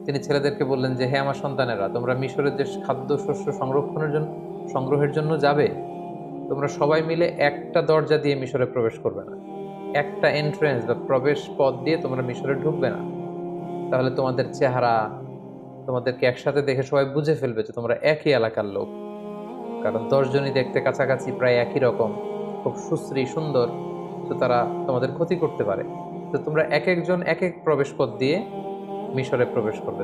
তিনি ছেলেদেরকে বললেন যে, হে আমার সন্তানেরা, তোমরা মিশরের যে খাদ্য শস্য সংগ্রহের জন্য যাবে, তোমরা সবাই মিলে একটা দরজা দিয়ে মিশরে প্রবেশ করবে না। একটা এন্ট্রেন্স বা প্রবেশ পথ দিয়ে তোমরা মিশরে ঢুকবে না। তাহলে তোমাদের চেহারা, তোমাদেরকে একসাথে দেখে সবাই বুঝে ফেলবে যে তোমরা একই এলাকার লোক। কারণ ১০ জনই দেখতে কাছাকাছি প্রায় একই রকম, খুব সুশ্রী, সুন্দর। তো তারা তোমাদের ক্ষতি করতে পারে। তো তোমরা একেকজন একেক প্রবেশ পথ দিয়ে মিশরে প্রবেশ করবে।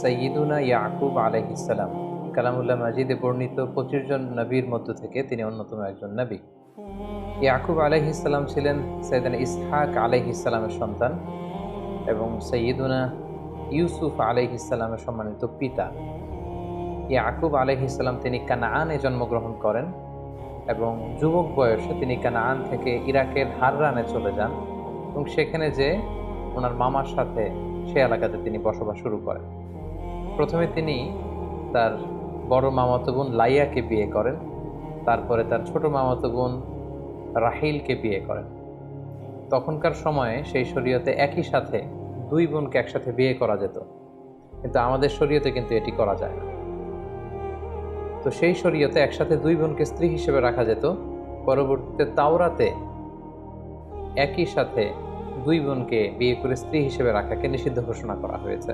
সাইয়্যিদুনা ইয়াকুব আলাইহিস সালাম কালামুল্লাহ মাজিদে বর্ণিত ২৫ জন নবীর মধ্য থেকে তিনি অন্যতম একজন নবী। ইয়াকুব আলাইহিস সালাম ছিলেন সাইয়েদনা ইসহাক আলাইহিস সালামের সন্তান এবং সাইয়্যিদুনা ইউসুফ আলাইহিস সালামের সম্মানিত পিতা। ইয়াকুব আলাইহিস সালাম তিনি কানাআনে জন্মগ্রহণ করেন এবং যুবক বয়সে তিনি কানাআন থেকে ইরাকের হাররানে চলে যান এবং সেখানে যে ওনার মামার সাথে সে এলাকাতে তিনি বসবাস শুরু করেন। প্রথমে তিনি তার বড় মামাতো বোন লাইয়াকে বিয়ে করেন, তারপরে তার ছোট মামাতো বোন রাহিলকে বিয়ে করেন। তখনকার সময়ে সেই শরীয়তে একই সাথে দুই বোনকে একসাথে বিয়ে করা যেত, কিন্তু আমাদের শরীয়তে কিন্তু এটি করা যায় না। তো সেই শরীয়তে একসাথে দুই বোনকে স্ত্রী হিসেবে রাখা যেত। পরবর্তীতে তাওরাতে একই সাথে দুই বোনকে বিয়ে করে স্ত্রী হিসেবে রাখাকে নিষিদ্ধ ঘোষণা করা হয়েছে।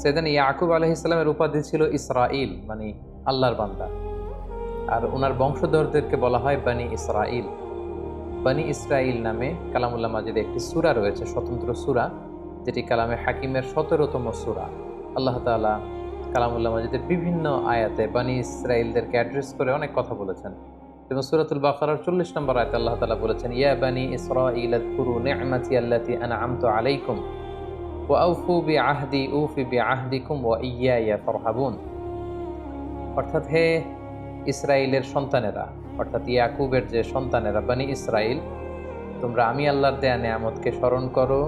সেদিন ইয়াকুব আলাইহিস সালামের উপাধি ছিল ইসরাইল, মানে আল্লাহর বান্দা। আর ওনার বংশধরদেরকে বলা হয় বানি ইসরাইল। বানি ইসরাইল নামে কালামুল্লাহ মাজিদে একটি সূরা রয়েছে, স্বতন্ত্র সূরা, যেটি কালামে হাকিমের ১৭তম সূরা। আল্লাহ তাআলা কালামুল্লাহ মাজিদের বিভিন্ন আয়াতে বানি ইসরাইলদেরকে অ্যাড্রেস করে অনেক কথা বলেছেন। যেমন সূরাতুল বাকারার ৪০ নম্বর আয়াতে আল্লাহ তাআলা বলেছেন, ইয়া বানি ইসরাইল আযকুরু নি'মাতি আল্লাতী আন'আমতু আলাইকুম ওয়া আউফু বিআহদি উফি বিআহদিকুম ওয়া ইয়্যায়া ফারহাবুন। অর্থাৎ হে ইসরাইলের সন্তানেরা, অর্থাৎ ইয়াকুবের যে সন্তানেরা বানি ইসরাইল, তোমরা আমি আল্লাহর দেয়া নেয়ামতকে স্মরণ করো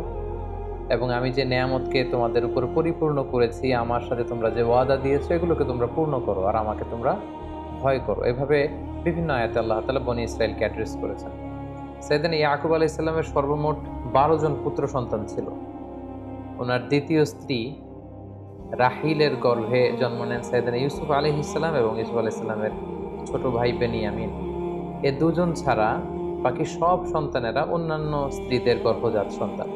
এবং আমি যে নেয়ামতকে তোমাদের উপর পরিপূর্ণ করেছি, আমার সাথে তোমরা যে ওয়াদা দিয়েছো, এগুলোকে তোমরা পূর্ণ করো আর আমাকে তোমরা ভয় করো। এভাবে বিভিন্ন আয়াতে আল্লাহ তাআলা বনি ইসরাইলকে অ্যাড্রেস করেছেন। সাইয়েদনা ইয়াকুব আলাইহিস সালামের সর্বমোট ১২ জন পুত্র সন্তান ছিল। ওনার দ্বিতীয় স্ত্রী রাহিলের গর্ভে জন্ম নেন সাইয়েদনা ইউসুফ আলাইহিস সালাম এবং ইউসুফ আলাইহিস সালামের ছোট ভাই বেনিয়ামিন। এ দুজন ছাড়া বাকি সব সন্তানেরা অন্যান্য স্ত্রীদের গর্ভজাত সন্তান।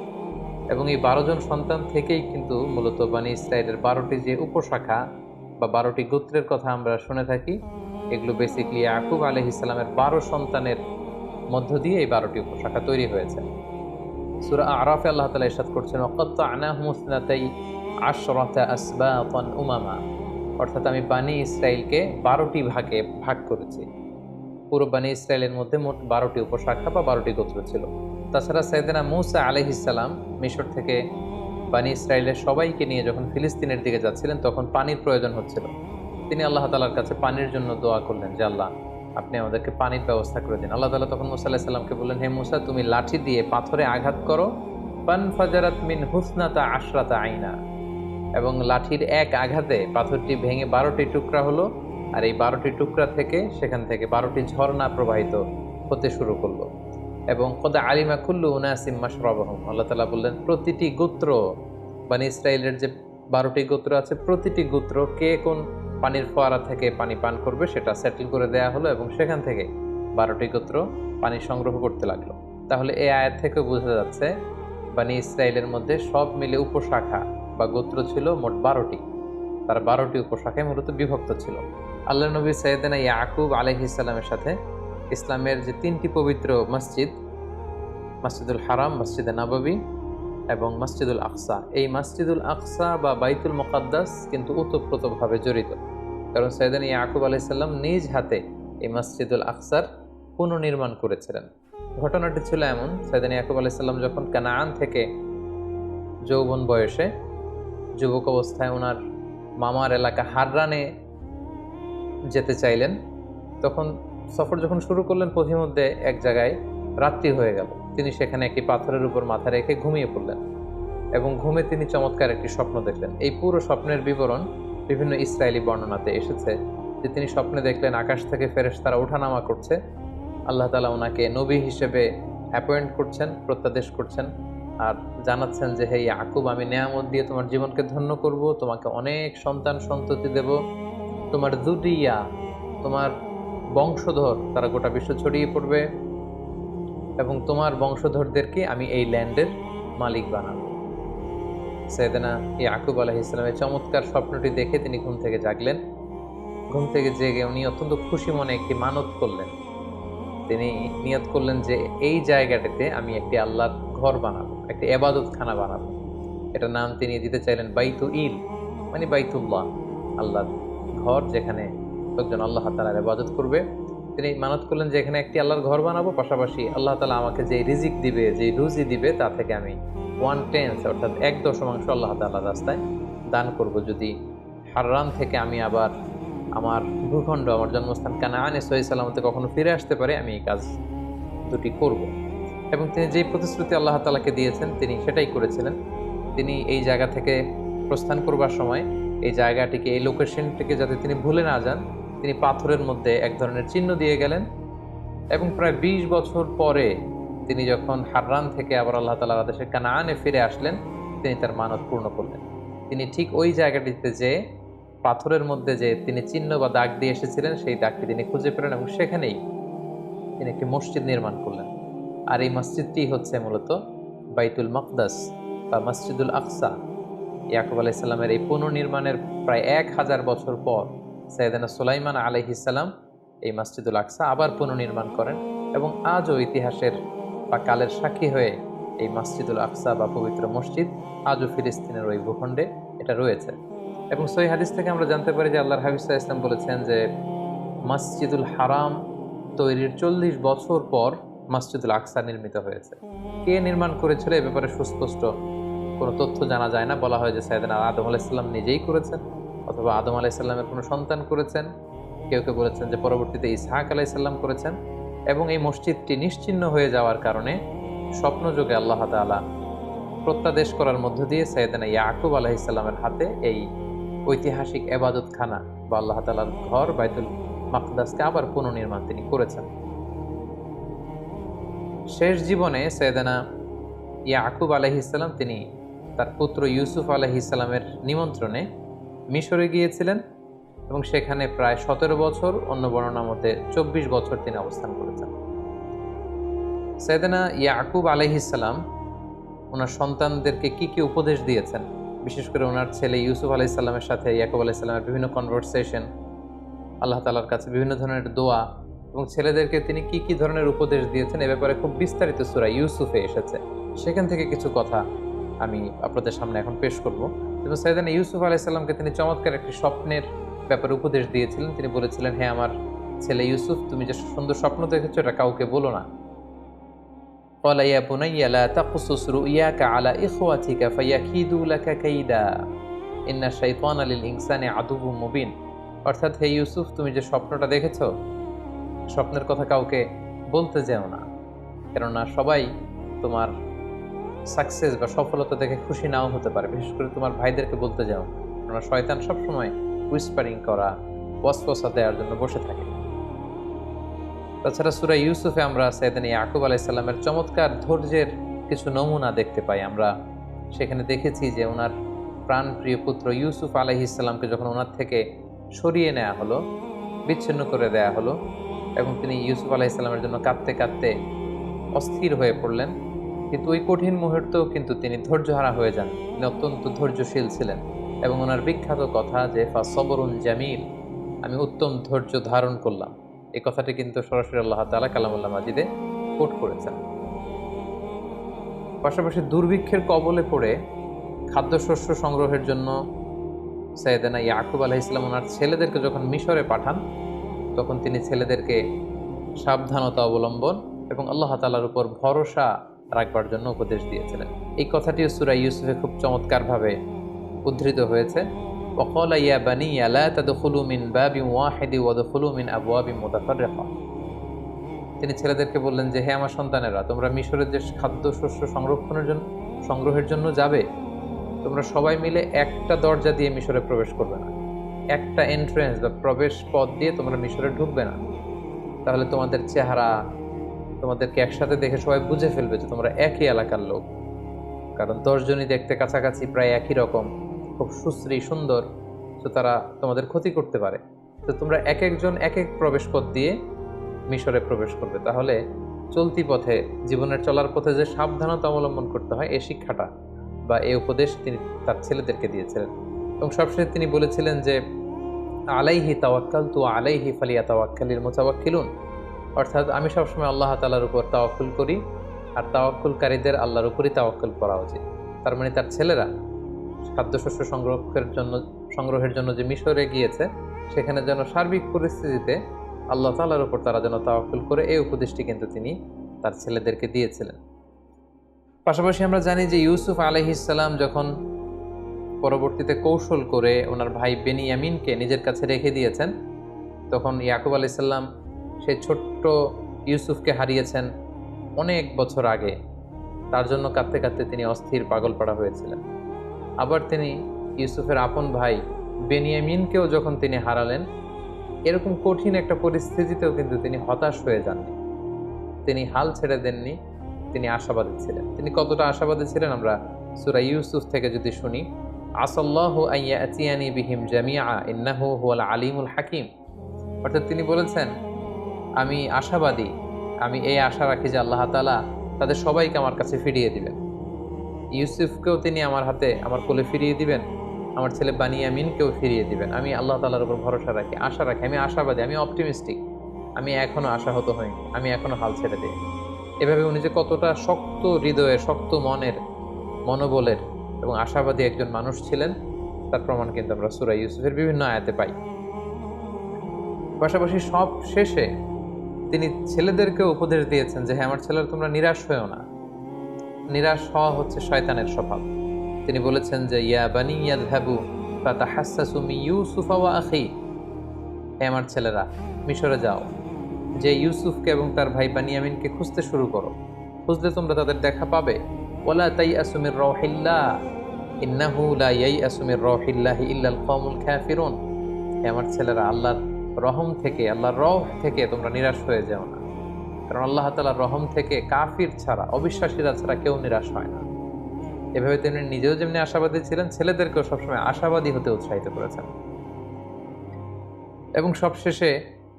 এবং এই ১২ জন সন্তান থেকেই কিন্তু মূলত বানি ইসরাইলের ১২টি যে উপশাখা বা ১২টি গোত্রের কথা আমরা শুনে থাকি, এগুলো বেসিক্যালি ইয়াকুব আলাইহিস সালামের ১২ সন্তানের মধ্য দিয়ে এই ১২টি উপশাখা তৈরি হয়েছে। সূরা আরাফে আল্লাহ তাআলা ইরশাদ করছেন, ওয়াকাত্তা'নাহুম ইসনাতাই আশরাতা আসবাতান উমামা, অর্থাৎ আমি বানি ইসরাইলকে ১২টি ভাগে ভাগ করেছি। পুরো বানি ইসরাইলের মধ্যে মোট ১২টি উপশাখা বা ১২টি গোত্র ছিল। তাছাড়া সাইয়েদনা মূসা আলাইহিস সালাম মিশর থেকে বানি ইসরাইলের সবাইকে নিয়ে যখন ফিলিস্তিনের দিকে যাচ্ছিলেন, তখন পানির প্রয়োজন হচ্ছিল। তিনি আল্লাহ তাআলার কাছে পানির জন্য দোয়া করলেন যে, আল্লাহ, আপনি আমাদেরকে পানির ব্যবস্থা করে দিন। আল্লাহ তাআলা তখন মূসা আলাইহিস সালামকে বললেন, হে মূসা, তুমি লাঠি দিয়ে পাথরে আঘাত করো, ফানফাজারাত মিন হুসনাতা আশরাতা আইনা, এবং লাঠির এক আঘাতে পাথরটি ভেঙে ১২টি টুকরা হলো। আর এই ১২টি টুকরা থেকে সেখান থেকে ১২টি ঝর্ণা প্রবাহিত হতে শুরু করলো। এবং কদ আলিমা কুল্লু উনাসিম মাশরাবাহুম, আল্লাহ তাআলা বললেন, প্রতিটি গোত্র, বানি ইসরাইলের যে ১২টি গোত্র আছে, প্রতিটি গোত্র কে কোন পানির ফোয়ারা থেকে পানি পান করবে সেটা সেটেল করে দেয়া হলো এবং সেখান থেকে ১২টি গোত্র পানি সংগ্রহ করতে লাগলো। তাহলে এই আয়াত থেকে বোঝা যাচ্ছে বানি ইসরাইলের মধ্যে সব মিলে উপশাখা বা গোত্র ছিল মোট ১২টি। তার ১২টি উপশাখায় মূলত বিভক্ত ছিল। আল্লাহর নবী সাইয়েদনা ইয়াকুব আলাইহিস সালামের সাথে ইসলামের যে ৩টি পবিত্র মসজিদ, মসজিদুল হারাম, মসজিদে নববী এবং মসজিদুল আকসা, এই মসজিদুল আকসা বা বাইতুল মুকাদ্দাস কিন্তু ওতপ্রোতভাবে জড়িত। কারণ সাইয়েদনা ইয়াকুব আলাইহিস সালাম নিজ হাতে এই মসজিদুল আকসার পুনর্নির্মাণ করেছিলেন। ঘটনাটি ছিল এমন, সাইয়েদনা ইয়াকুব আলাইহিস সালাম যখন কানাআন থেকে যৌবন বয়সে যুবক অবস্থায় ওনার মামার এলাকা হাররানে যেতে চাইলেন, তখন সফর যখন শুরু করলেন, পথিমধ্যে এক জায়গায় রাত্রি হয়ে গেল। তিনি সেখানে একটি পাথরের উপর মাথা রেখে ঘুমিয়ে পড়লেন এবং ঘুমে তিনি চমৎকার একটি স্বপ্ন দেখলেন। এই পুরো স্বপ্নের বিবরণ বিভিন্ন ইসরায়েলি বর্ণনাতে এসেছে যে তিনি স্বপ্নে দেখলেন আকাশ থেকে ফেরেশতারা ওঠানামা করছে, আল্লাহ তাআলা ওনাকে নবী হিসেবে অ্যাপয়েন্ট করছেন, প্রত্যাদেশ করছেন আর জানাচ্ছেন যে হে ইয়াকুব, আমি নেয়ামত দিয়ে তোমার জীবনকে ধন্য করব, তোমাকে অনেক সন্তান সন্ততি দেব, তোমার যুরিয়া, তোমার বংশধর তারা গোটা বিশ্ব ছড়িয়ে পড়বে, এবং তোমার বংশধরদেরকে আমি এই ল্যান্ডের মালিক বানাবো। সাইয়েদনা ইয়াকুব আলাইহিস সালামের চমৎকার স্বপ্নটি দেখে তিনি ঘুম থেকে জাগলেন। ঘুম থেকে জেগে উনি অত্যন্ত খুশি মনে একটি মানত করলেন। তিনি নিয়ত করলেন যে এই জায়গাটিতে আমি একটি আল্লাহর ঘর বানাবো, একটি ইবাদতখানা বানাবো। এটার নাম তিনি দিতে চাইলেন বাইতু ইল, মানে বাইতুল্লাহ, আল্লাহর ঘর, যেখানে লোকজন আল্লাহ তাআলার ইবাদত করবে। তিনি মানত করলেন যে এখানে একটি আল্লাহর ঘর বানাবো, পাশাপাশি আল্লাহ তাআলা আমাকে যে রিজিক দিবে, যে রুজি দিবে, তা থেকে আমি 1/10 অর্থাৎ 1/10 আল্লাহ তাআলার রাস্তায় দান করব। যদি হাররান থেকে আমি আবার আমার ভূখণ্ড, আমার জন্মস্থান কানাআনে সহি সালামতে কখনো ফিরে আসতে পারে, আমি এই কাজ দুটি করব। এবং তিনি যেই প্রতিশ্রুতি আল্লাহ তাআলাকে দিয়েছেন তিনি সেটাই করেছিলেন। তিনি এই জায়গা থেকে প্রস্থান করবার সময় এই জায়গাটিকে, এই লোকেশনটিকে যাতে তিনি ভুলে না যান, তিনি পাথরের মধ্যে এক ধরনের চিহ্ন দিয়ে গেলেন। এবং প্রায় 20 বছর পরে তিনি যখন হাররান থেকে আবার আল্লাহ তাআলার আদেশে কানাআনে ফিরে আসলেন, তিনি তার মানত পূর্ণ করলেন। তিনি ঠিক ওই জায়গাটিতে যে পাথরের মধ্যে যে তিনি চিহ্ন বা দাগ দিয়ে এসেছিলেন, সেই দাগটি তিনি খুঁজে পেলেন এবং সেখানেই তিনি একটি মসজিদ নির্মাণ করলেন। আর এই মসজিদটি হচ্ছে মূলত বাইতুল মাকদাস বা মসজিদুল আকসা। ইয়াকুব আলাইহিস সালামের এই পুনর্নির্মাণের প্রায় 1000 বছর পর সাইয়েদনা সুলাইমান আলাইহিস সালাম এই মসজিদুল আকসা আবার পুনর্নির্মাণ করেন, এবং আজও ইতিহাসের বা কালের সাক্ষী হয়ে এই মসজিদুল আকসা বা পবিত্র মসজিদ আজও ফিলিস্তিনের ওই ভূখণ্ডে এটা রয়েছে। এবং সহিহ হাদিস থেকে আমরা জানতে পারি যে আল্লাহর হাবিব সাল্লাল্লাহু আলাইহি ওয়াসাল্লাম বলেছেন যে মসজিদুল হারাম তৈরির 40 বছর পর মসজিদুল আকসা নির্মিত হয়েছে। কে নির্মাণ করেছিল এ ব্যাপারে সুস্পষ্ট কোনো তথ্য জানা যায় না। বলা হয় যে সাইয়েদনা আদম আলাইহিস সালাম নিজেই করেছেন, অথবা আদম আলাইহিস সালামের কোনো সন্তান করেছেন। কেউ কেউ বলেছেন যে পরবর্তীতে ইসহাক আলাইহিস সালাম করেছেন। এবং এই মসজিদটি নিশ্চিহ্ন হয়ে যাওয়ার কারণে স্বপ্নযোগে আল্লাহ তাআলা প্রত্যাদেশ করার মধ্য দিয়ে সাইয়েদনা ইয়াকুব আলাইহিস সালামের হাতে এই ঐতিহাসিক ইবাদতখানা বা আল্লাহ তাআলার ঘর বাইতুল মাকদাসকে আবার পুনর্নির্মাণ তিনি করেছেন। শেষ জীবনে সাইয়েদনা ইয়াকুব আলাইহিস সালাম তিনি তার পুত্র ইউসুফ আলাইহিস সালামের নিমন্ত্রণে মিশরে গিয়েছিলেন, এবং সেখানে প্রায় 17 বছর, অন্য বর্ণনা মতে 24 বছর তিনি অবস্থান করেছেন। সাইয়েদনা ইয়াকুব আলাইহিস সালাম ওনার সন্তানদেরকে কি কি উপদেশ দিয়েছেন, বিশেষ করে ওনার ছেলে ইউসুফ আলাইহিস সালামের সাথে ইয়াকুব আলাইহিস সালামের বিভিন্ন কনভারসেশন, আল্লাহ তাআলার কাছে বিভিন্ন ধরনের দোয়া, এবং ছেলেদেরকে তিনি কি কি ধরনের উপদেশ দিয়েছেন এ ব্যাপারে খুব বিস্তারিত সূরা ইউসুফে এসেছে। সেখান থেকে কিছু কথা আমি আপনাদের সামনে এখন পেশ করব। যেমন সাইয়েদনা ইউসুফ আলাইহিস সালামকে তিনি চমৎকার একটি স্বপ্নের ব্যাপারে উপদেশ দিয়েছিলেন। তিনি বলেছিলেন, হে আমার ছেলে ইউসুফ, তুমি যে সুন্দর স্বপ্ন দেখেছো এটা কাউকে বলো না। قال يا بني لا تقصص رؤياك على إخوتك فيكيدوا لك كيدا إن الشيطان للإنسان عدو مبين। অর্থাৎ হে ইউসুফ, তুমি যে স্বপ্নটা দেখেছো, স্বপ্নের কথা কাউকে বলতে যেও না, কেননা সবাই তোমার সাকসেস বা সফলতা দেখে খুশি নাও হতে পারে। বিশেষ করে তোমার ভাইদেরকে বলতে যাও, কেননা শয়তান সবসময় হুইসপারিং করা, ওয়াসওয়াসা দেওয়ার জন্য বসে থাকে। তাছাড়া সূরা ইউসুফে আমরা সাইয়েদনা ইয়াকুব আলাইহিস সালামের চমৎকার ধৈর্যের কিছু নমুনা দেখতে পাই। আমরা সেখানে দেখেছি যে ওনার প্রাণপ্রিয় পুত্র ইউসুফ আলাইহিস সালামকে যখন ওনার থেকে সরিয়ে নেওয়া হলো, বিচ্ছিন্ন করে দেয়া হলো, এবং তিনি ইউসুফ আলাইহিস সালামের জন্য কাঁদতে কাঁদতে অস্থির হয়ে পড়লেন, কিন্তু ওই কঠিন মুহূর্তেও কিন্তু তিনি ধৈর্যহারা হয়ে যান। তিনি অত্যন্ত ধৈর্যশীল ছিলেন, এবং ওনার বিখ্যাত কথা যে ফাসবরুন জামিল, আমি উত্তম ধৈর্য ধারণ করলাম, এই কথাটি কিন্তু সরাসরি আল্লাহ তাআলা কালামুল্লাহ মাজিদে কোট করেছেন। পাশাপাশি দুর্ভিক্ষের কবলে পড়ে খাদ্যশস্য সংগ্রহের জন্য সাইয়েদনা ইয়াকুব আলাইহিস সালাম ওনার ছেলেদেরকে যখন মিশরে পাঠান, তখন তিনি ছেলেদেরকে সাবধানতা অবলম্বন এবং আল্লাহ তাআলার উপর ভরসা রাখবার জন্য উপদেশ দিয়েছিলেন। এই কথাটিও সূরা ইউসুফে খুব চমৎকারভাবে উদ্ধৃত হয়েছে। وقال يا بني لا تدخلوا من باب واحد وادخلوا من أبواب متفرقة। তিনি ছেলেদেরকে বললেন যে হে আমার সন্তানেরা, তোমরা মিশরের যে খাদ্যশস্য সংগ্রহের জন্য যাবে, তোমরা সবাই মিলে একটা দরজা দিয়ে মিশরে প্রবেশ করবে না, একটা এন্ট্রেন্স বা প্রবেশ পথ দিয়ে তোমরা মিশরে ঢুকবে না। তাহলে তোমাদের চেহারা, তোমাদেরকে একসাথে দেখে সবাই বুঝে ফেলবে যে তোমরা একই এলাকার লোক। কারণ 10 জনই দেখতে কাছাকাছি, প্রায় একই রকম, খুব সুশ্রী সুন্দর, তো তারা তোমাদের ক্ষতি করতে পারে। তো তোমরা এক একজন এক এক প্রবেশ পথ দিয়ে মিশরে প্রবেশ করবে। তাহলে চলতি পথে, জীবনের চলার পথে যে সাবধানতা অবলম্বন করতে হয়, এই শিক্ষাটা বা এই উপদেশ তিনি তার ছেলেদেরকে দিয়েছিলেন। এবং সবশেষে তিনি বলেছিলেন যে আলাইহি তাওয়াক্কালতু আলাইহি ফালিয়াতাওয়াক্কালিল মুতাওয়াক্কিলুন, অর্থাৎ আমি সবসময় আল্লাহ তাআলার উপর তাওয়াক্কুল করি, আর তাওয়াক্কুলকারীদের আল্লাহর উপরই তাওয়াক্কুল করা উচিত। তার মানে তার ছেলেরা খাদ্যশস্য সংগ্রহের জন্য যে মিশরে গিয়েছে, সেখানে যেন সার্বিক পরিস্থিতিতে আল্লাহ তাআলার উপর তারা যেন তাওয়াক্কুল করে, এই উপদেশটি কিন্তু তিনি তার ছেলেদেরকে দিয়েছিলেন। পাশাপাশি আমরা জানি যে ইউসুফ আলাইহিস সালাম যখন পরবর্তীতে কৌশল করে ওনার ভাই বেনিয়ামিনকে নিজের কাছে রেখে দিয়েছেন, তখন ইয়াকুব আলাইহিস সালাম সেই ছোট্ট ইউসুফকে হারিয়েছেন অনেক বছর আগে। তার জন্য কাঁদতে কাঁদতে তিনি অস্থির পাগলপাড়া হয়েছিলেন। আবার তিনি ইউসুফের আপন ভাই বেনিয়ামিনকেও যখন তিনি হারালেন, এরকম কঠিন একটা পরিস্থিতিতেও কিন্তু তিনি হতাশ হয়ে যাননি, তিনি হাল ছেড়ে দেননি, তিনি আশাবাদী ছিলেন। তিনি কতটা আশাবাদী ছিলেন আমরা সূরা ইউসুফ থেকে যদি শুনি, আসাল্লাহু আইয়াতিয়ানি বিহিম জামিআ ইন্নাহু হুয়াল আলিমুল হাকিম। অর্থাৎ তিনি বলেছেন, আমি আশাবাদী, আমি এই আশা রাখি যে আল্লাহ তাআলা তাদের সবাইকে আমার কাছে ফিরিয়ে দিবেন। ইউসুফকেও তিনি আমার হাতে, আমার কোলে ফিরিয়ে দিবেন, আমার ছেলে বানিয়ামিনকেও ফিরিয়ে দিবেন। আমি আল্লাহ তাআলার উপর ভরসা রাখি, আশা রাখি, আমি আশাবাদী, আমি অপটিমিস্টিক, আমি এখনো আশাহত হইনি, আমি এখনো হাল ছেড়ে দিই। এভাবে উনি যে কতটা শক্ত হৃদয়ের, শক্ত মনের, মনোবলের এবং আশাবাদী একজন মানুষ ছিলেন, তার প্রমাণ কিন্তু আমরা সূরা ইউসুফের বিভিন্ন আয়াতে পাই। পাশাপাশি সব শেষে তিনি ছেলেদেরকে উপদেশ দিয়েছেন যে হ্যাঁ আমার ছেলেরা তোমরা নিরাশ হয়েও না, নিরাশ হওয়া হচ্ছে শয়তানের স্বভাব। তিনি বলেছেন যে ইয়া বানি ইয়াযহাবু ফাতাহাসসাসু মিন ইউসুফা ওয়া আখি, হে আমার ছেলেরা মিশরে যাও, যে ইউসুফকে এবং তার ভাই বানিয়ামিনকে খুঁজতে শুরু করো, খুঁজলে তোমরা তাদের দেখা পাবে। ওয়ালা তাইয়াসু মির রাউহিল্লাহ ইন্নাহু লা ইয়াইয়াসু মির রাউহিল্লাহি ইল্লাল কওমুল কাফিরুন, হে আমার ছেলেরা আল্লাহর রহম থেকে, আল্লাহর রহ থেকে তোমরা নিরাশ হয়ে যাও না, কারণ আল্লাহ তাআলার রহম থেকে কাফির ছাড়া, অবিশ্বাসীরা ছাড়া কেউ নিরাশ হয় না। এভাবে তিনি নিজেও যেমনি আশাবাদী ছিলেন, ছেলেদেরকেও সবসময় আশাবাদী হতে উৎসাহিত করেছেন। এবং সবশেষে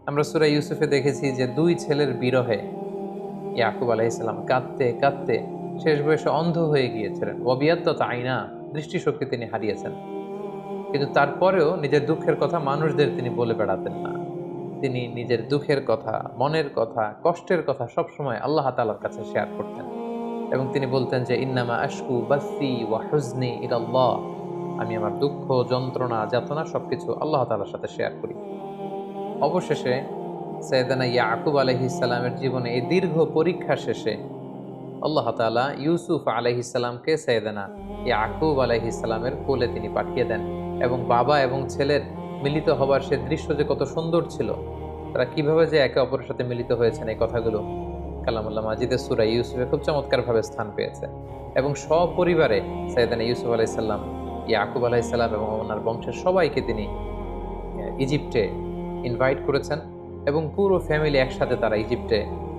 আমরা সূরা ইউসুফে দেখেছি যে দুই ছেলের বিরহে ইয়াকুব আলাইহিস সালাম কাঁদতে কাঁদতে শেষ বয়সে অন্ধ হয়ে গিয়েছিলেন। ওয়াবিয়াদ্দাত আইনা, দৃষ্টিশক্তি তিনি হারিয়েছেন। কিন্তু তারপরেও নিজের দুঃখের কথা মানুষদের তিনি বলে বেড়াতেন না। তিনি নিজের দুঃখের কথা, মনের কথা, কষ্টের কথা সবসময় আল্লাহ তাআলার কাছে শেয়ার করতেন। এবং তিনি বলতেন যে ইন্নামা আশকু বাসি ওয়া হুজনি ইলাল্লাহ, আমি আমার দুঃখ, যন্ত্রণা, যাতনা সবকিছু আল্লাহ তাআলার সাথে শেয়ার করি। অবশেষে সাইয়েদানা ইয়াকুব আলাইহিস সালামের জীবনে এই দীর্ঘ পরীক্ষা শেষে আল্লাহ তাআলা ইউসুফ আলাইহিস সালামকে সাইয়েদানা ইয়াকুব আলাইহিস সালামের কোলে তিনি পাঠিয়ে দেন। এবং বাবা এবং ছেলের মিলিত হবার সে দৃশ্য যে কত সুন্দর ছিল, তারা কিভাবে যে একে অপরের সাথে মিলিত হয়েছেন, এই কথাগুলো কালামুল্লাহ মাজিদের সূরা ইউসুফে খুব চমৎকারভাবে স্থান পেয়েছে। এবং সপরিবারে সাইয়েদানা ইউসুফ আলাইহিস সালাম, ইয়াকুব আলাইহিস সালাম এবং ওনার বংশের সবাইকে তিনি ইজিপ্টে ইনভাইট করেছেন। এবং পুরো ফ্যামিলি একসাথে তারা ইজিপ্টে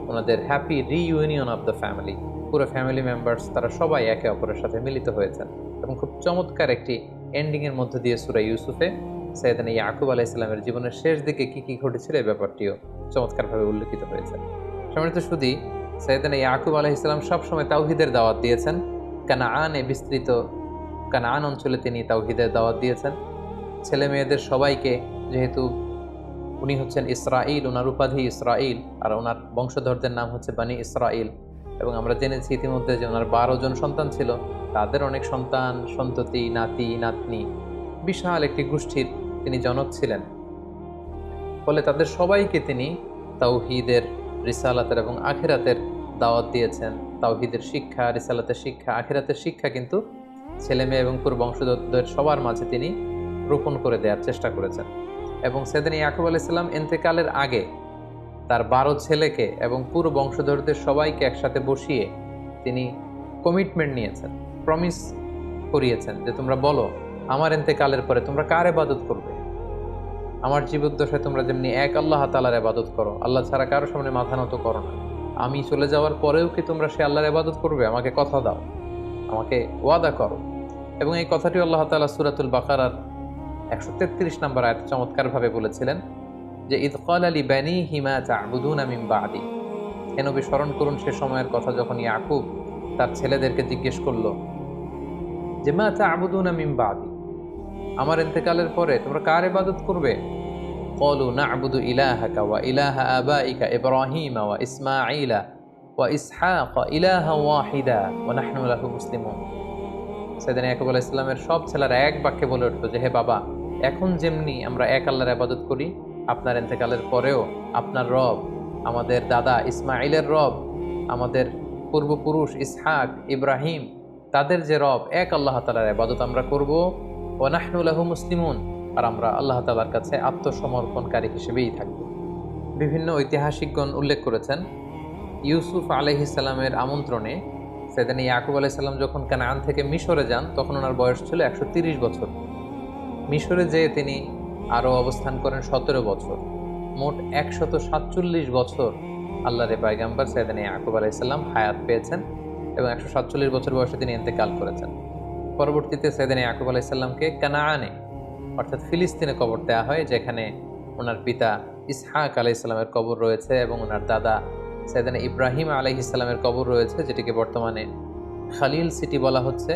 ওনাদের happy reunion of the family, পুরো ফ্যামিলি মেম্বার্স তারা সবাই একে অপরের সাথে মিলিত হয়েছেন। এবং খুব চমৎকার একটি এন্ডিংয়ের মধ্যে দিয়ে সূরা ইউসুফে সাইয়েদানা ইয়াকুব আলাইহিস সালামের জীবনের শেষ দিকে কি কি ঘটেছিল এই ব্যাপারটিও চমৎকারভাবে উল্লেখিত হয়েছে। সম্মানিত সুধী, সাইয়েদানা ইয়াকুব আলাইহিস সালাম সবসময় তাওহীদের দাওয়াত দিয়েছেন। কানাআনে বিস্তৃত কানাআন অঞ্চলে তিনি তাওহীদের দাওয়াত দিয়েছেন। ছেলে মেয়েদের সবাইকে, যেহেতু উনি হচ্ছেন ইসরাইল, ওনার উপাধি ইসরাইল, আর ওনার বংশধরদের নাম হচ্ছে বানি ইসরাইল। এবং আমরা জেনেছি ইতিমধ্যে যে ওনার 12 জন সন্তান ছিল, তাদের অনেক সন্তান, সন্ততি, নাতি নাতনি, বিশাল একটি গোষ্ঠীর তিনি জনক ছিলেন। ফলে তাদের সবাইকে তিনি তাওহীদের, রিসালাতের এবং আখিরাতের দাওয়াত দিয়েছেন। তাওহীদের শিক্ষা, রিসালাতের শিক্ষা, আখিরাতের শিক্ষা কিন্তু ছেলে মেয়ে এবং পুরো বংশধরদের সবার মাঝে তিনি রোপণ করে দেওয়ার চেষ্টা করেছেন। এবং সাইয়েদানা ইয়াকুব আলাইহিস সালাম ইন্তেকালের আগে তার 12 ছেলেকে এবং পুরো বংশধরদের সবাইকে একসাথে বসিয়ে তিনি কমিটমেন্ট নিয়েছেন, প্রমিস করিয়েছেন যে তোমরা বলো আমার ইন্তেকালের পরে তোমরা কার ইবাদত করবে। আমার জীবদ্দশায় তোমরা যেমনি এক আল্লাহ তাআলার ইবাদত করো, আল্লাহ ছাড়া কারো সামনে মাথা নত করো না, আমি চলে যাওয়ার পরেও কি তোমরা সে আল্লাহর ইবাদত করবে? আমাকে কথা দাও। আমাকে ওয়াদা করো। এবং এই কথাটি আল্লাহ তাআলা সূরাতুল বাকারার 133 নম্বর আয়াতে চমৎকারভাবে বলেছিলেন যে ইয ক্বালা লিবানিহি মা তা'বুদুনা মিন বা'দি। হে নবী, স্মরণ করুন সে সময়ের কথা যখন ইয়াকুব তার ছেলেদেরকে জিজ্ঞেস করলো যে মা তা'বুদুনা মিন বা'দি, আমার ইন্তেকালের পরে তোমরা কার ইবাদত করবে? ক্বালু না'বুদু ইলাহাকা ওয়া ইলাহা আবাইকা ইব্রাহিমা ওয়া ইসমাঈলা ওয়া ইসহাক ইলাহা ওয়াহিদা ওয়া নাহনু লাহু মুসলিমুন। সাইয়েদনা ইয়াকুব আলাইহিস সালামের সব ছেলেরা এক বাক্যে বলে উঠল যে হে বাবা, এখন যেমনি আমরা এক আল্লাহর ইবাদত করি, আপনার ইন্তেকালের পরেও আপনার রব, আমাদের দাদা ইসমাঈলের রব, আমাদের পূর্বপুরুষ ইসহাক ইব্রাহিম, তাদের যে রব, এক আল্লাহ তাআলার ইবাদত আমরা করব। ওয়া নাহনু লাহু মুসলিমুন, আর আমরা আল্লাহ তাআলার কাছে আত্মসমর্পণকারী হিসেবেই থাকব। বিভিন্ন ঐতিহাসিকগণ উল্লেখ করেছেন ইউসুফ আলাইহিস সালামের আমন্ত্রণে সাইয়েদনা ইয়াকুব আলাইহিস সালাম যখন কানান থেকে মিশরে যান, তখন ওনার বয়স ছিল 130 বছর। মিশরে যেয়ে তিনি আরও অবস্থান করেন 17 বছর। মোট 147 বছর আল্লাহর পয়গম্বর সাইয়েদনা ইয়াকুব আলাইহিস সালাম হায়াত পেয়েছেন এবং 147 বছর বয়সে তিনি ইন্তেকাল করেছেন। পরবর্তীতে সাইয়েদনা ইয়াকুব আলাইহিস সালামকে কানানে অর্থাৎ ফিলিস্তিনে কবর দেওয়া হয়, যেখানে ওনার পিতা ইসহাক আলাইহিস সালামের কবর রয়েছে এবং ওনার দাদা সাইয়েদনা ইব্রাহিম আলাইহিস সালামের কবর রয়েছে, যেটিকে বর্তমানে খালিল সিটি বলা হচ্ছে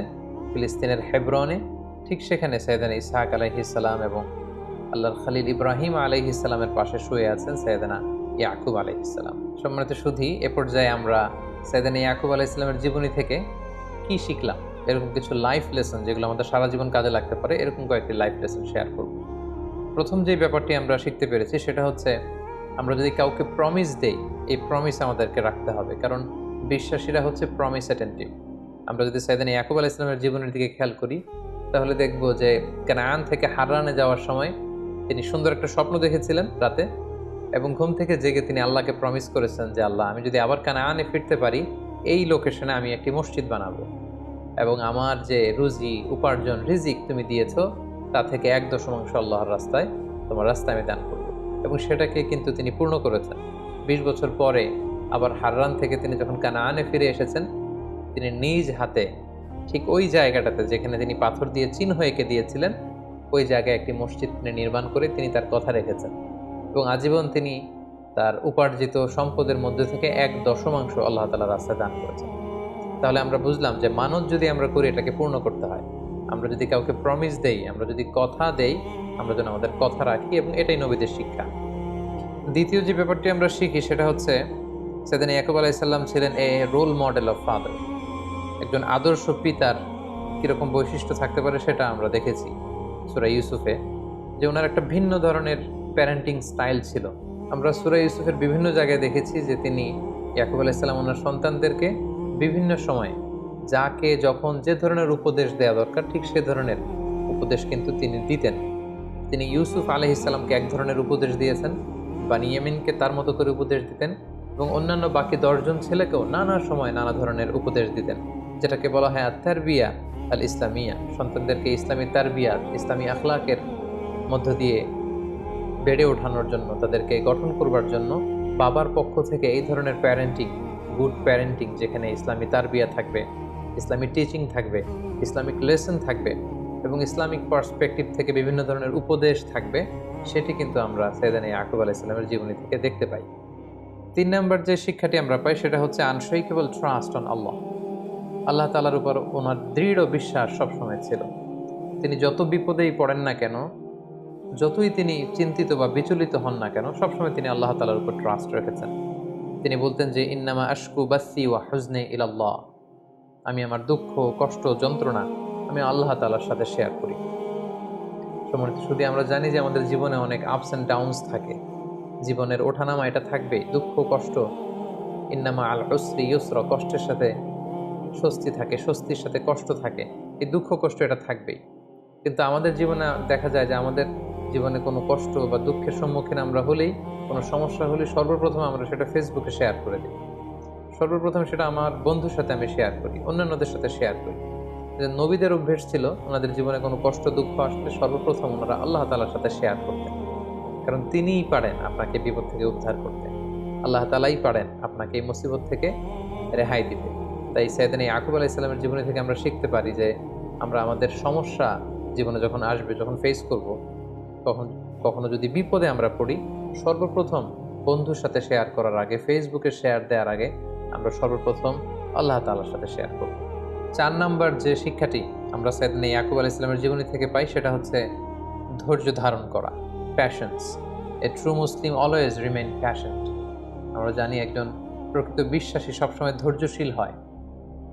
ফিলিস্তিনের হেব্রনে। ঠিক সেখানে সাইয়েদনা ইসহাক আলাইহিস সালাম এবং আল্লাহর খালিল ইব্রাহিম আলাইহিস সালামের পাশে শুয়ে আছেন সাইয়েদনা ইয়াকুব আলাইহিস সালাম। সম্মানিত সুধী, এ পর্যায়ে আমরা সাইয়েদনা ইয়াকুব আলাইহিস সালামের জীবনী থেকে কি শিখলাম, এরকম কিছু লাইফ লেসন যেগুলো আমাদের সারা জীবন কাজে লাগতে পারে, এরকম কয়েকটি লাইফ লেসন শেয়ার করব। প্রথম যে ব্যাপারটি আমরা শিখতে পেরেছি সেটা হচ্ছে, আমরা যদি কাউকে প্রমিস দেই, এই প্রমিস আমাদেরকে রাখতে হবে, কারণ বিশ্বাসীরা হচ্ছে প্রমিস অ্যাটেন্টিভ। আমরা যদি সাইয়েদনা ইয়াকুব আলাইহিস সালামের জীবনের দিকে খেয়াল করি, তাহলে দেখব যে কানান থেকে হারানে যাওয়ার সময় তিনি সুন্দর একটা স্বপ্ন দেখেছিলেন রাতে, এবং ঘুম থেকে জেগে তিনি আল্লাহকে প্রমিস করেছেন যে আল্লাহ, আমি যদি আবার কানানে ফিরতে পারি, এই লোকেশনে আমি একটি মসজিদ বানাবো এবং আমার যে রুজি উপার্জন রিজিক তুমি দিয়েছো তা থেকে 1/10 আল্লাহর রাস্তায়, তোমার রাস্তায় আমি দান করবো। এবং সেটাকে কিন্তু তিনি পূর্ণ করেছেন। 20 বছর পরে আবার হাররান থেকে তিনি যখন কানানে ফিরে এসেছেন, তিনি নিজ হাতে ঠিক ওই জায়গাটাতে যেখানে তিনি পাথর দিয়ে চিহ্ন এঁকে দিয়েছিলেন, ওই জায়গায় একটি মসজিদ তিনি নির্মাণ করে তিনি তার কথা রেখেছেন এবং আজীবন তিনি তার উপার্জিত সম্পদের মধ্যে থেকে 1/10 আল্লাহ তাআলার রাস্তায় দান করেছেন। তাহলে আমরা বুঝলাম যে মানত যদি আমরা করি, এটাকে পূর্ণ করতে হয়। আমরা যদি কাউকে প্রমিস দেই, আমরা যদি কথা দেই, আমরা যেন আমাদের কথা রাখি, এবং এটাই নবীদের শিক্ষা। দ্বিতীয় যে ব্যাপারটি আমরা শিখি সেটা হচ্ছে, সাইয়েদনা ইয়াকুব আলাইহিস সালাম ছিলেন এ রোল মডেল অফ ফাদার। একজন আদর্শ পিতার কীরকম বৈশিষ্ট্য থাকতে পারে সেটা আমরা দেখেছি সূরা ইউসুফে, যে ওনার একটা ভিন্ন ধরনের প্যারেন্টিং স্টাইল ছিল। আমরা সূরা ইউসুফের বিভিন্ন জায়গায় দেখেছি যে তিনি ইয়াকুব আলাইহিস সালাম ওনার সন্তানদেরকে বিভিন্ন সময়ে যাকে যখন যে ধরনের উপদেশ দেওয়া দরকার, ঠিক সে ধরনের উপদেশ কিন্তু তিনি দিতেন। তিনি ইউসুফ আলাইহিস সালামকে এক ধরনের উপদেশ দিয়েছেন, বানিয়ামিনকে তার মতো করে উপদেশ দিতেন, এবং অন্যান্য বাকি 10 জন ছেলেকেও নানা সময় নানা ধরনের উপদেশ দিতেন, যেটাকে বলা হয় আত-তারবিয়া আল ইসলামিয়া। সন্তানদেরকে ইসলামী তারবিয়াত, ইসলামী আখলাকের মধ্য দিয়ে বেড়ে ওঠানোর জন্য, তাদেরকে গঠন করবার জন্য বাবার পক্ষ থেকে এই ধরনের প্যারেন্টিং, গুড প্যারেন্টিং, যেখানে ইসলামী তারবিয়া থাকবে, ইসলামী টিচিং থাকবে, ইসলামিক লেসন থাকবে এবং ইসলামিক পার্সপেক্টিভ থেকে বিভিন্ন ধরনের উপদেশ থাকবে, সেটি কিন্তু আমরা সাইয়েদনা ইয়াকুব আলাইহিস সালামের জীবনী থেকে দেখতে পাই। 3 নম্বর যে শিক্ষাটি আমরা পাই সেটা হচ্ছে আনশেকেবল ট্রাস্ট অন আল্লাহ। আল্লাহ তাআলার উপর ওনার দৃঢ় বিশ্বাস সবসময় ছিল। তিনি যত বিপদেই পড়েন না কেন, যতই তিনি চিন্তিত বা বিচলিত হন না কেন, সবসময় তিনি আল্লাহ তাআলার উপর ট্রাস্ট রেখেছেন। তিনি বলতেন যে ইন্নামা আশকু বাসি ওয়া হুজনি ইলাল্লাহ, আমি আমার দুঃখ কষ্ট যন্ত্রণা আমি আল্লাহ তাআলার সাথে শেয়ার করি। সম্মানিত শুধু আমরা জানি যে আমাদের জীবনে অনেক আপস অ্যান্ড ডাউনস থাকে, জীবনের ওঠানামা এটা থাকবেই, দুঃখ কষ্ট। ইন্নামা আল উসরি ইউসরা, কষ্টের সাথে স্বস্তি থাকে, স্বস্তির সাথে কষ্ট থাকে, এই দুঃখ কষ্ট এটা থাকবেই। কিন্তু আমাদের জীবনে দেখা যায় যে আমাদের জীবনে কোনো কষ্ট বা দুঃখের সম্মুখীন আমরা হলেই, কোনো সমস্যা হলে সর্বপ্রথম আমরা সেটা ফেসবুকে শেয়ার করে দিই, সর্বপ্রথম সেটা আমার বন্ধুর সাথে আমি শেয়ার করি, অন্যান্যদের সাথে শেয়ার করি। যে নবীদের অভ্যেস ছিল, ওনাদের জীবনে কোনো কষ্ট দুঃখ আসলে সর্বপ্রথম ওনারা আল্লাহ তাআলার সাথে শেয়ার করতেন, কারণ তিনিই পারেন আপনাকে বিপদ থেকে উদ্ধার করতে। আল্লাহ তাআলাই পারেন আপনাকে এই মুসিবত থেকে রেহাই দিতে। তাই সাইয়েদনা ইয়াকুব আলাইহিস সালামের জীবনী থেকে আমরা শিখতে পারি যে আমরা আমাদের সমস্যা জীবনে যখন আসবে, যখন ফেস করব, তখন কখনো যদি বিপদে আমরা পড়ি, সর্বপ্রথম বন্ধুর সাথে শেয়ার করার আগে, ফেসবুকে শেয়ার দেওয়ার আগে আমরা সর্বপ্রথম আল্লাহ তাআলার সাথে শেয়ার করব। 4 নাম্বার যে শিক্ষাটি আমরা সাইয়েদনা ইয়াকুব আলাইহিস সালামের জীবনী থেকে পাই সেটা হচ্ছে ধৈর্য ধারণ করা, patience. A true Muslim always remain patient. আমরা জানি একজন প্রকৃত বিশ্বাসী সবসময় ধৈর্যশীল হয়,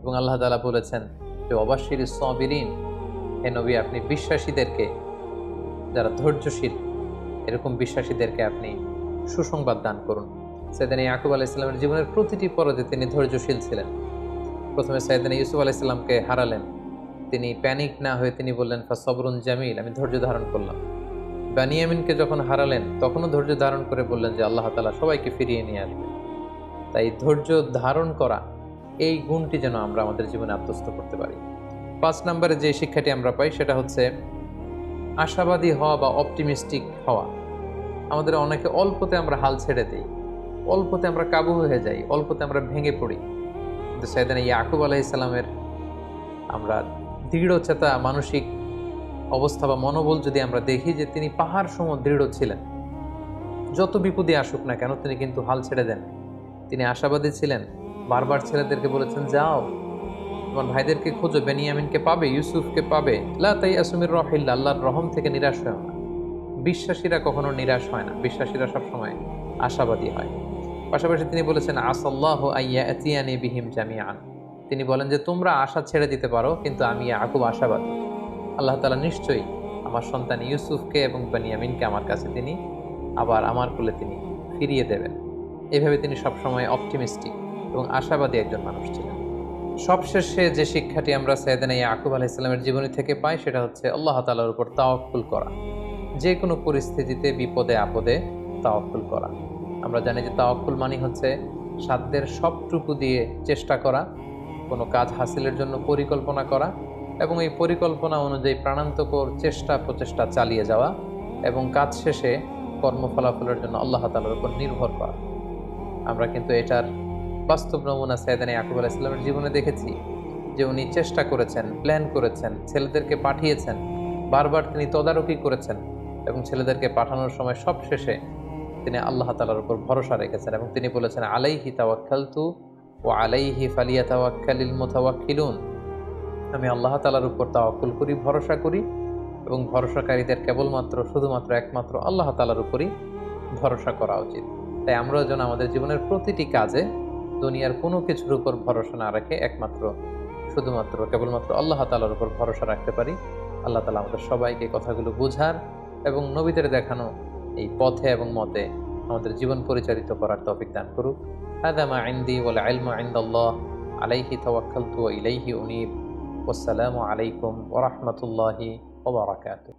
এবং আল্লাহ তাআলা বলেছেন যে ওয়াবাশশিরিস সাবিরিন, হে নবী আপনি বিশ্বাসীদেরকে, যারা ধৈর্যশীল এরকম বিশ্বাসীদেরকে আপনি সুসংবাদ দান করুন। সাইয়েদনা ইয়াকুব আলাইহিস সালামের জীবনের প্রতিটি পর্যায়ে তিনি ধৈর্যশীল ছিলেন। প্রথমে সাইয়েদনা ইউসুফ আলাইহিস সালামকে হারালেন, তিনি প্যানিক না হয়ে তিনি বললেন ফাসবরুন জামিল, আমি ধৈর্য ধারণ করলাম। বেনিয়ামিনকে যখন হারালেন তখনও ধৈর্য ধারণ করে বললেন যে আল্লাহ তাআলা সবাইকে ফিরিয়ে নিয়ে আসবে। তাই ধৈর্য ধারণ করা, এই গুণটি যেন আমরা আমাদের জীবনে আত্মস্থ করতে পারি। 5 নম্বরে যে শিক্ষাটি আমরা পাই সেটা হচ্ছে আশাবাদী হওয়া বা অপটিমিস্টিক হওয়া। আমাদের অনেকে অল্পতে আমরা হাল ছেড়ে দিই, অল্পতে আমরা কাবু হয়ে যাই, অল্পতে আমরা ভেঙে পড়ি। কিন্তু সাইয়েদনা ইয়াকুব আলাইহিস সালামের আমরা দৃঢ়চেতা মানসিক অবস্থা বা মনোবল যদি আমরা দেখি, যে তিনি পাহাড় সম দৃঢ় ছিলেন। যত বিপদে আসুক না কেন তিনি কিন্তু হাল ছেড়ে দেন। তিনি আশাবাদী ছিলেন, বারবার ছেলেদেরকে বলেছেন যাও তোমার ভাইদেরকে খোঁজো, বেনিয়ামিনকে পাবে, ইউসুফকে পাবে, লা তাইয়াসু মির রাহিল্লাহ, আল্লাহর রহম থেকে নিরাশ হয় না। বিশ্বাসীরা কখনো নিরাশ হয় না, বিশ্বাসীরা সবসময় আশাবাদী হয়। পাশাপাশি তিনি বলেছেন আসাল্লাহু আইয়াতিয়ানি বিহিম জামিআন, তিনি বলেন যে তোমরা আশা ছেড়ে দিতে পারো কিন্তু আমি ইয়াকুব আশাবাদী, আল্লাহ তাআলা নিশ্চয়ই আমার সন্তান ইউসুফকে এবং বেনিয়ামিনকে আমার কাছে তিনি আবার আমার কোলে তিনি ফিরিয়ে দেবেন। এভাবে তিনি সবসময় অপটিমিস্টিক এবং আশাবাদী একজন মানুষ ছিলেন। সবশেষে যে শিক্ষাটি আমরা সাইয়েদনা ইয়াকুব আলাইহিস সালামের জীবনী থেকে পাই সেটা হচ্ছে আল্লাহ তাআলার উপর তাওয়াক্কুল করা। যে কোনো পরিস্থিতিতে বিপদে আপদে তাওয়াক্কুল করা। আমরা জানি যে তাওয়াক্কুল মানে হচ্ছে সাধ্যের সবটুকু দিয়ে চেষ্টা করা, কোনো কাজ হাসিলের জন্য পরিকল্পনা করা, এবং এই পরিকল্পনা অনুযায়ী প্রাণান্তকর চেষ্টা প্রচেষ্টা চালিয়ে যাওয়া, এবং কাজ শেষে কর্মফলাফলের জন্য আল্লাহ তাআলার উপর নির্ভর করা। আমরা কিন্তু এটার বাস্তব নমুনা সাইয়েদনা ইয়াকুব আলাইহিস সালামের জীবনে দেখেছি, যে উনি চেষ্টা করেছেন, প্ল্যান করেছেন, ছেলেদেরকে পাঠিয়েছেন, বারবার তিনি তদারকি করেছেন, এবং ছেলেদেরকে পাঠানোর সময় সব শেষে তিনি আল্লাহ তাআলার উপর ভরসা রেখেছেন, এবং তিনি বলেছেন আলাইহি তাওয়াক্কালতু ওয়া আলাইহি ফালিয়াতাওয়াক্কালিল মুতাওয়াক্কিলুন, আমি আল্লাহ তাআলার উপর তাওয়াক্কুল করি, ভরসা করি, এবং ভরসাকারীদের কেবলমাত্র শুধুমাত্র একমাত্র আল্লাহ তাআলার উপরই ভরসা করা উচিত। তাই আমরা যেন আমাদের জীবনের প্রতিটি কাজে দুনিয়ার কোনো কিছুর উপর ভরসা না রেখে একমাত্র শুধুমাত্র কেবলমাত্র আল্লাহ তাআলার উপর ভরসা রাখতে পারি। আল্লাহ তাআলা আমাদের সবাইকে কথাগুলো বোঝার এবং নবীদের দেখানো এই পথে এবং মতে আমাদের জীবন পরিচালিত করার তৌফিক দান করুক। হাদা মা ইনদি ওয়াল ইলমু ইনদাল্লাহ, আলাইহি তাওয়াক্কালতু ওয়া ইলাইহি উনীব। ওয়াসসালামু আলাইকুম ওয়া রাহমাতুল্লাহি ওয়া বারাকাতুহু।